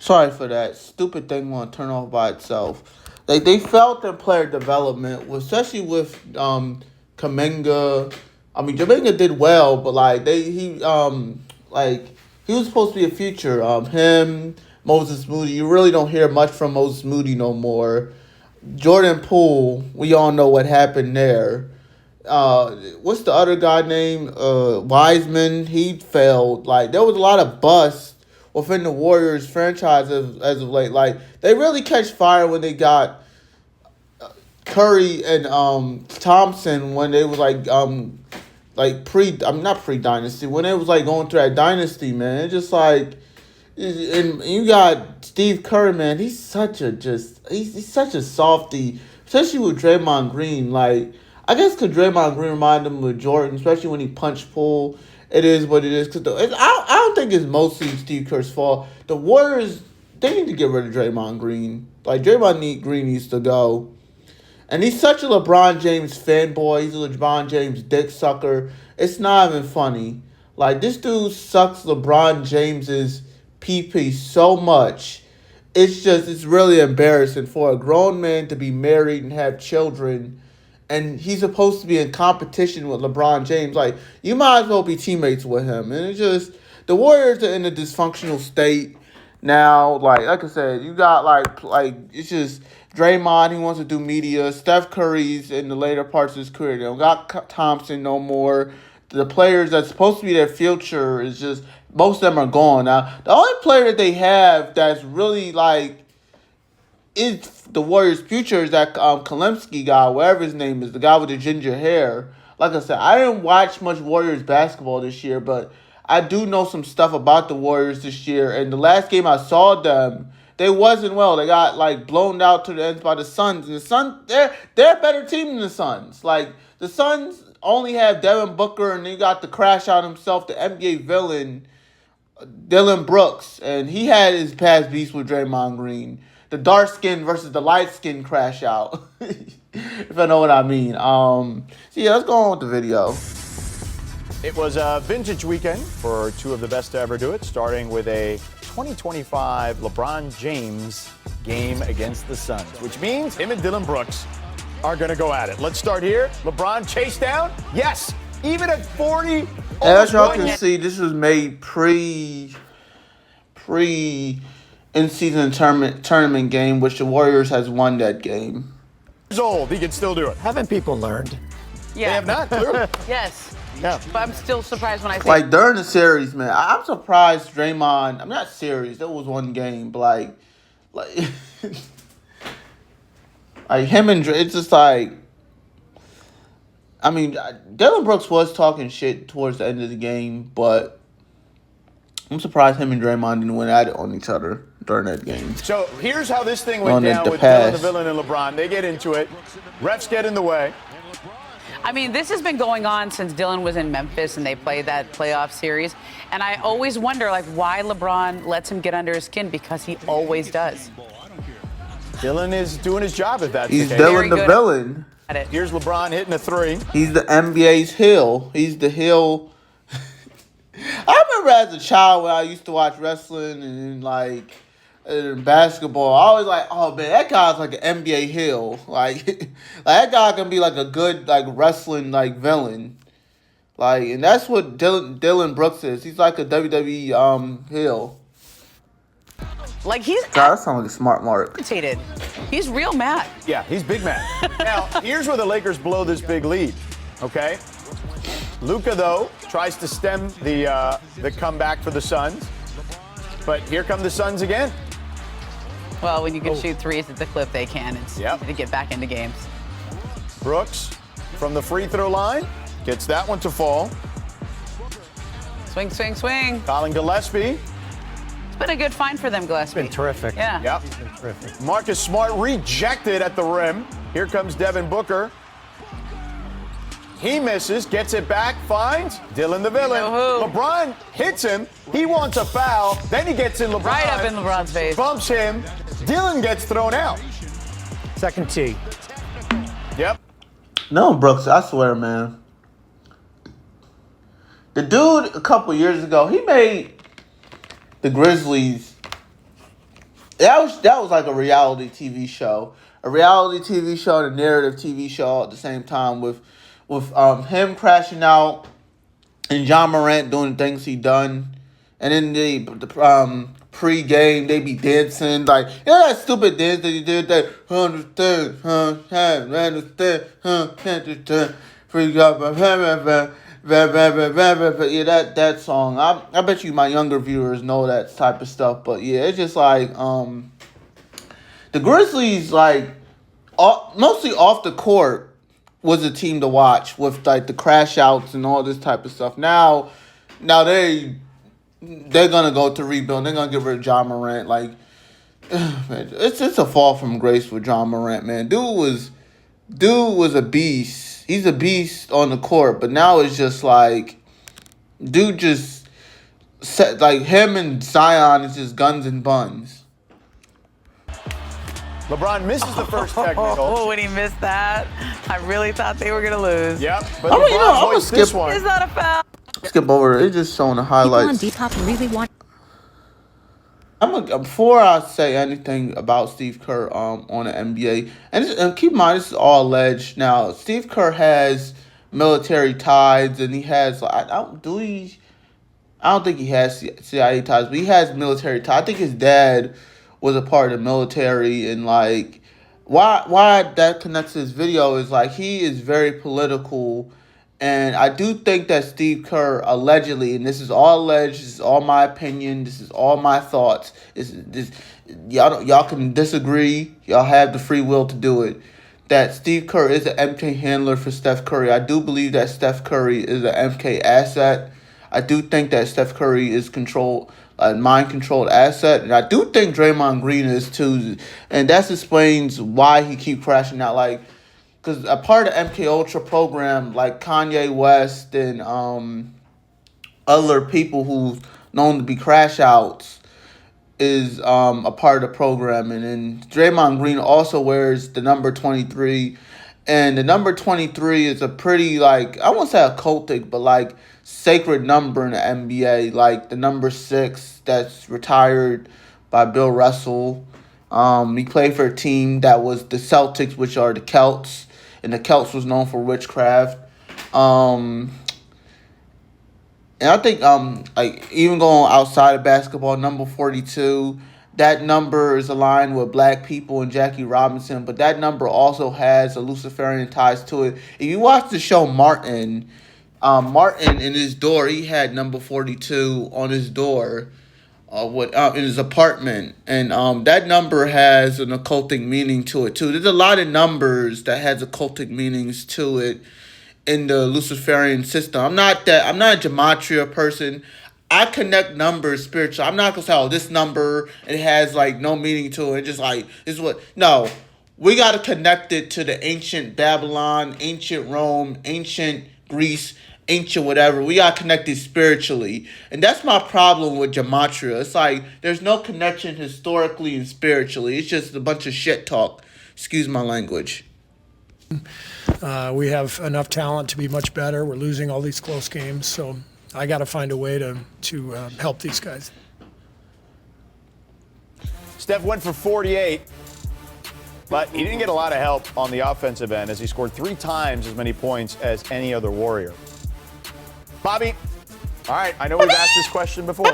Sorry for that. Stupid thing want to turn off by itself. Like they felt in player development, especially with Kaminga. I mean, Kaminga did well, but like he was supposed to be a future. Him, Moses Moody. You really don't hear much from Moses Moody no more. Jordan Poole, we all know what happened there. What's the other guy name? Wiseman. He failed. Like there was a lot of bust within the Warriors franchise as of late. Like they really catch fire when they got Curry and Thompson when they was I'm not pre dynasty when it was like going through that dynasty, man. It's just like and you got Steve Kerr, man. He's such a softy, especially with Draymond Green. Like I guess because Draymond Green reminded him of Jordan, especially when he punch pull. It is what it is. I don't think it's mostly Steve Kerr's fault. The Warriors, they need to get rid of Draymond Green. Like Green needs to go. And he's such a LeBron James fanboy. He's a LeBron James dick sucker. It's not even funny. Like this dude sucks LeBron James's PP so much. It's really embarrassing for a grown man to be married and have children, and he's supposed to be in competition with LeBron James. Like, you might as well be teammates with him. And it's just, the Warriors are in a dysfunctional state now. Like I said, you got, it's just Draymond, he wants to do media. Steph Curry's in the later parts of his career. They don't got Thompson no more. The players that's supposed to be their future is just, most of them are gone. Now, the only player that they have that's really, is the Warriors' future is that Kalemsky guy, whatever his name is, the guy with the ginger hair. Like I said, I didn't watch much Warriors basketball this year, but I do know some stuff about the Warriors this year. And the last game I saw them, they wasn't well. They got blown out to the ends by the Suns. And the Suns, they're a better team than the Suns. Like the Suns only have Devin Booker, and they got the crash out himself, the NBA villain, Dylan Brooks, and he had his past beast with Draymond Green. The dark skin versus the light skin crash out. If I know what I mean. So yeah, let's go on with the video. It was a vintage weekend for two of the best to ever do it, starting with a 2025 LeBron James game against the Suns, which means him and Dylan Brooks are going to go at it. Let's start here. LeBron chase down. Yes, even at 40. As y'all can see, this was made pre in-season tournament game, which the Warriors has won that game. Years old, he can still do it. Haven't people learned? Yeah. They have not, clearly. Yes. Yeah. But I'm still surprised when I see during the series, man, I'm surprised Draymond, I'm not serious, that was one game, but him and it's just I mean, Dylan Brooks was talking shit towards the end of the game, but I'm surprised him and Draymond didn't win at it on each other during that game. So here's how this thing went down with Dylan the Villain and LeBron. They get into it. Refs get in the way. I mean, this has been going on since Dylan was in Memphis and they played that playoff series. And I always wonder, why LeBron lets him get under his skin, because he always does. Dylan is doing his job if that's He's the case. Dylan the Villain. Here's LeBron hitting a three. He's the NBA's heel. He's the heel. I remember as a child when I used to watch wrestling and basketball, I was like, oh man, that guy's like an NBA heel. That guy can be a good wrestling villain. And that's what Dylan Brooks is. He's like a WWE heel. He's God, that sounds like a smart mark. agitated. He's real mad. Yeah, he's big mad. Now, here's where the Lakers blow this big lead, okay? Luka, though, tries to stem the comeback for the Suns. But here come the Suns again. Well, when you can shoot threes at the clip they can, it's easy to get back into games. Brooks from the free throw line gets that one to fall. Swing, swing, swing. Colin Gillespie. It's been a good find for them, Gillespie. Been terrific. Yeah. Yep. He's been terrific. Marcus Smart rejected at the rim. Here comes Devin Booker. He misses, gets it back, finds Dylan the Villain. LeBron hits him. He wants a foul. Then he gets in LeBron. Right up in LeBron's face. Bumps him. Dylan gets thrown out. Second tee. Yep. No, Brooks, I swear, man. The dude, a couple years ago, he made the Grizzlies that was like a reality TV show, and a narrative TV show at the same time with him crashing out and John Morant doing the things he done, and then the pre-game they be dancing like that stupid dance that he did that yeah, that song. I bet you my younger viewers know that type of stuff, but yeah, it's just like the Grizzlies like mostly off the court was a team to watch with like the crash outs and all this type of stuff. Now they're gonna go to rebuild. They're gonna get rid of John Morant. Like, man, it's a fall from grace with John Morant, man. Dude was a beast. He's a beast on the court, but now it's just like, dude just set like him and Zion is just guns and buns. LeBron misses the first technical. Oh, when he missed that, I really thought they were going to lose. Yep, but I'm LeBron gonna hoists skip this one. Is that a foul? Skip over. It's just showing the highlights. People on Depop really want. Before I say anything about Steve Kerr on the NBA, and keep in mind this is all alleged. Now Steve Kerr has military ties, and he has I don't think he has CIA ties, but he has military ties. I think his dad was a part of the military, and like why that connects to his video is like he is very political. And I do think that Steve Kerr allegedly, and this is all alleged, this is all my opinion, this is all my thoughts. Y'all can disagree, y'all have the free will to do it. That Steve Kerr is an MK handler for Steph Curry. I do believe that Steph Curry is an MK asset. I do think that Steph Curry is a mind-controlled asset. And I do think Draymond Green is too. And that explains why he keep crashing out. Like, because a part of MK Ultra program, like Kanye West and other people who's known to be crash outs, is a part of the program. And then Draymond Green also wears the number 23. And the number 23 is a pretty, like, I won't say occultic, but like sacred number in the NBA. Like the number 6 that's retired by Bill Russell. He played for a team that was the Celtics, which are the Celts. And the Celts was known for witchcraft. And I think like even going outside of basketball, number 42, that number is aligned with black people and Jackie Robinson, but that number also has a Luciferian ties to it. If you watch the show Martin in his door, he had number 42 on his door. In his apartment, and that number has an occultic meaning to it too. There's a lot of numbers that has occultic meanings to it in the Luciferian system. I'm not a gematria person. I connect numbers spiritually. I'm not gonna say, oh, this number it has like no meaning to it. Just like this is what. No, we gotta connect it to the ancient Babylon, ancient Rome, ancient Greece, ancient whatever. We got connected spiritually, and that's my problem with gematria. It's like there's no connection historically and spiritually. It's just a bunch of shit talk. Excuse my language. We have enough talent to be much better. We're losing all these close games, so I got to find a way to help these guys. Steph went for 48, but he didn't get a lot of help on the offensive end as he scored 3 times as many points as any other Warrior. Bobby, all right, I know we've asked this question before.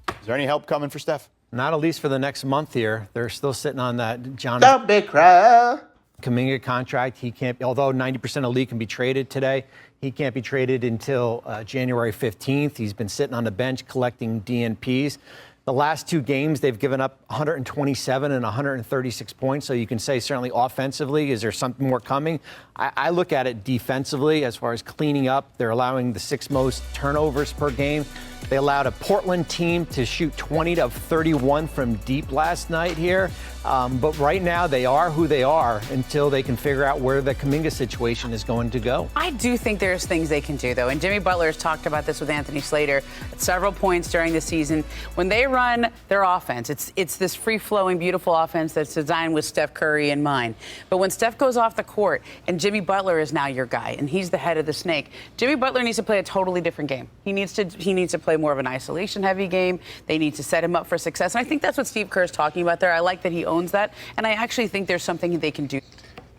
Is there any help coming for Steph? Not at least for the next month here. They're still sitting on that John Kuminga contract. He can't, although 90% of the league can be traded today, he can't be traded until January 15th. He's been sitting on the bench collecting DNPs. The last 2 games, they've given up 127 and 136 points. So you can say certainly offensively, is there something more coming? I look at it defensively as far as cleaning up. They're allowing the 6th most turnovers per game. They allowed a Portland team to shoot 20 of 31 from deep last night here. But right now they are who they are until they can figure out where the Kuminga situation is going to go. I do think there's things they can do, though. And Jimmy Butler has talked about this with Anthony Slater at several points during the season. When they run their offense, it's this free-flowing, beautiful offense that's designed with Steph Curry in mind. But when Steph goes off the court and Jimmy Butler is now your guy and he's the head of the snake, Jimmy Butler needs to play a totally different game. He needs to play more of an isolation-heavy game. They need to set him up for success. And I think that's what Steve Kerr is talking about there. I like that he owns that. And I actually think there's something they can do.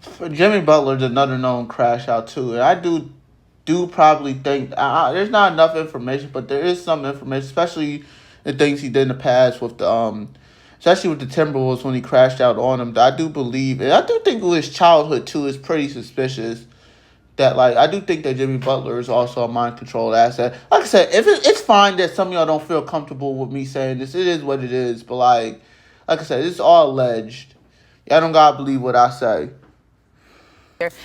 For Jimmy Butler's another known crash out, too. And I do probably think there's not enough information, but there is some information, especially the things he did in the past with the especially with the Timberwolves when he crashed out on them. I do believe, and I do think with his childhood too is pretty suspicious. That like I do think that Jimmy Butler is also a mind controlled asset. Like I said, if it's fine that some of y'all don't feel comfortable with me saying this, it is what it is. But like I said, it's all alleged. Y'all don't gotta believe what I say.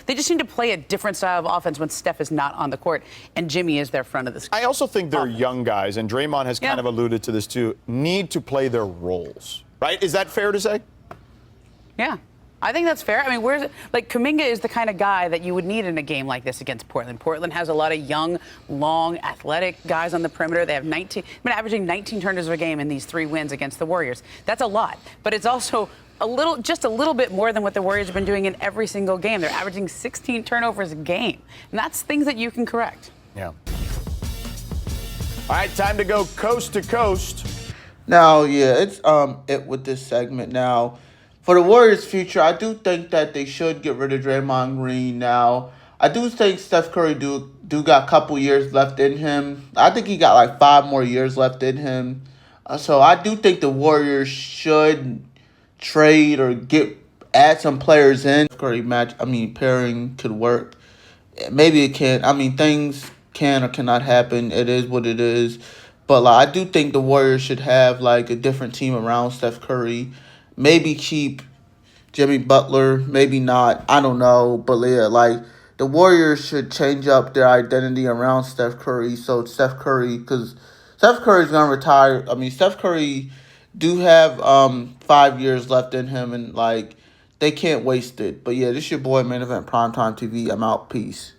They just need to play a different style of offense when Steph is not on the court, and Jimmy is their front of the screen. I also think they're young guys, and Draymond has kind of alluded to this too, need to play their roles, right? Is that fair to say? Yeah. I think that's fair. I mean, Kuminga is the kind of guy that you would need in a game like this against Portland. Portland has a lot of young, long, athletic guys on the perimeter. They have averaging 19 turnovers a game in these 3 wins against the Warriors. That's a lot, but it's also just a little bit more than what the Warriors have been doing in every single game. They're averaging 16 turnovers a game, and that's things that you can correct. Yeah. All right, time to go coast to coast. Now, yeah, it's it with this segment now. For the Warriors' future, I do think that they should get rid of Draymond Green now. I do think Steph Curry do got a couple years left in him. I think he got like 5 more years left in him. So I do think the Warriors should trade or add some players in. Curry pairing could work. Maybe it can. Things can or cannot happen. It is what it is. But like, I do think the Warriors should have like a different team around Steph Curry. Maybe keep Jimmy Butler, maybe not. I don't know. But yeah, like the Warriors should change up their identity around Steph Curry. So because Steph Curry's gonna retire. Steph Curry do have 5 years left in him, and like they can't waste it. But yeah, this is your boy Main Event Primetime TV. I'm out. Peace.